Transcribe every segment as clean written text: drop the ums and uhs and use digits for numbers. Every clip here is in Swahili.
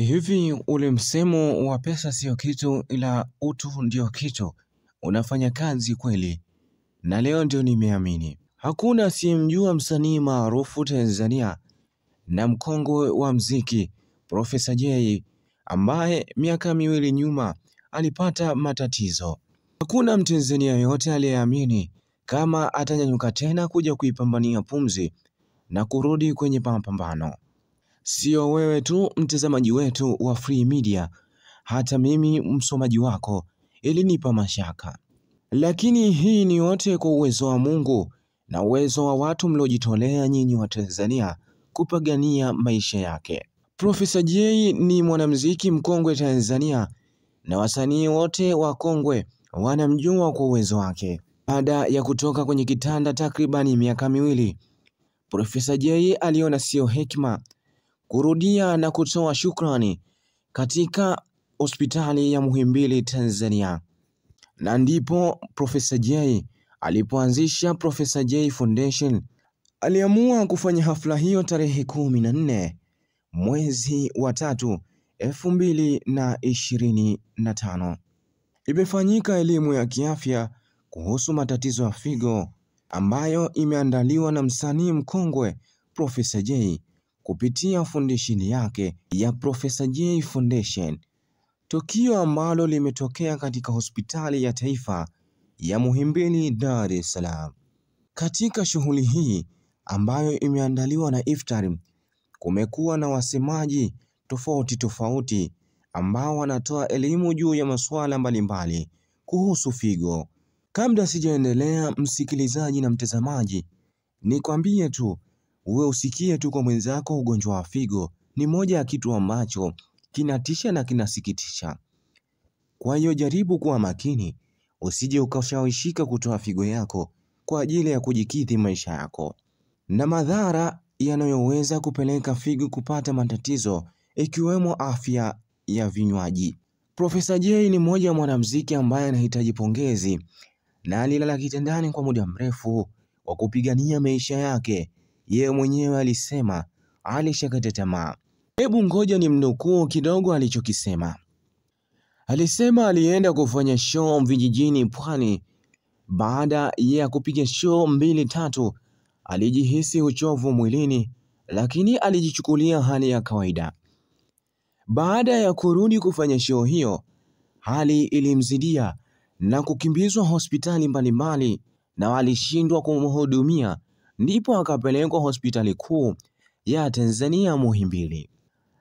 Hivi ule msemo wa pesa sio kitu ila utu ndio kitu unafanya kazi kweli? Na leo ndio nimeamini. Hakuna asiyemjua msanii maarufu Tanzania na mkongwe wa mziki Profesa Jay ambaye miaka miwili nyuma alipata matatizo. Hakuna Mtanzania yote aliyeamini kama atanyanyuka tena kuja kuipambania pumzi na kurudi kwenye mapambano. Sio wewe tu mtazamaji wetu wa Free Media, hata mimi msomaji wako ilinipa mashaka. Lakini hii ni yote kwa uwezo wa Mungu na uwezo wa watu mliojitolea nyinyi wa Tanzania kupigania maisha yake. Profesa Jay ni mwanamuziki mkongwe Tanzania na wasanii wote wakongwe wanamjua kwa uwezo wake. Baada ya kutoka kwenye kitanda takribani miaka miwili, Profesa Jay aliona sio hekima kurudia na kutoa shukrani katika hospitali ya Muhimbili Tanzania. Na ndipo Profesa Jay alipoanzisha Profesa Jay Foundation. Aliamua kufanya hafla hiyo tarehe 14 mwezi wa 3 2025. Imefanyika elimu ya kiafya kuhusu matatizo ya figo ambayo imeandaliwa na msanii mkongwe Profesa Jay kupitia foundation yake ya Profesa Jay Foundation. Tukio ambalo limetokea katika hospitali ya taifa ya Muhimbili, Dar es Salaam. Katika shughuli hii ambayo imeandaliwa na Iftar, kumekuwa na wasemaji tofauti ambao wanatoa elimu juu ya masuala mbalimbali kuhusu figo. Kabla sijaendelea, msikilizaji na mtazamaji, nikwambie tu uwe usikie tu kwa mwenzako ugonjwa wa figo ni moja ya kitu ambacho kinatisha na kinasikitisha. Kwa hiyo jaribu kuwa makini, usije ukashawishika kutoa figo yako kwa ajili ya kujikidhi maisha yako, na madhara yanayoweza kupeleka figo kupata matatizo ikiwemo afya ya vinywaji. Profesa Jay ni mmoja wa mwanamuziki ambaye anahitaji pongezi na alilala kitandani kwa muda mrefu wa kupigania maisha yake. Yeye mwenyewe alisema alishakata tamaa. Hebu ngoja ni mnukuu kidogo alichokisema. Alisema alienda kufanya show vijijini Pwani. Baada ya kupiga show 2-3 alijihisi uchovu mwilini, lakini alijichukulia hali ya kawaida. Baada ya kurudi kufanya show hiyo, hali ilimzidia na kukimbizwa hospitali mbalimbali na walishindwa kumhudumia, ndipo akapelekwa hospitali kuu ya Tanzania Muhimbili.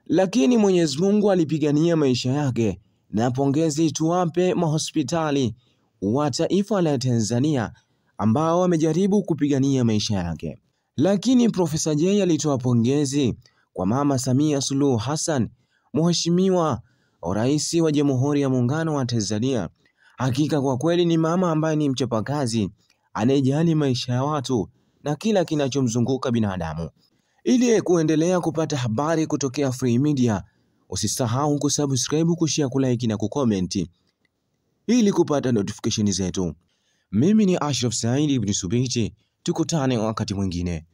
Lakini Mwenyezi Mungu alipigania maisha yake, na pongezi tuwape mahospitali wa taifa la Tanzania ambao wamejaribu kupigania maisha yake. Lakini Profesa Jay alitoa pongezi kwa Mama Samia Suluhu Hassan, Mheshimiwa Rais wa Jamhuri ya Muungano wa Tanzania. Hakika kwa kweli ni mama ambaye ni mchapakazi, anayejali maisha ya watu na kila kinachomzunguka binadamu. Ili kuendelea kupata habari kutokea Free Media, usisahau kusubscribe, kushare, kulike na kucomment ili kupata notification zetu. Mimi ni Ashraf Said Ibn Subiti, tukutane wakati mwingine.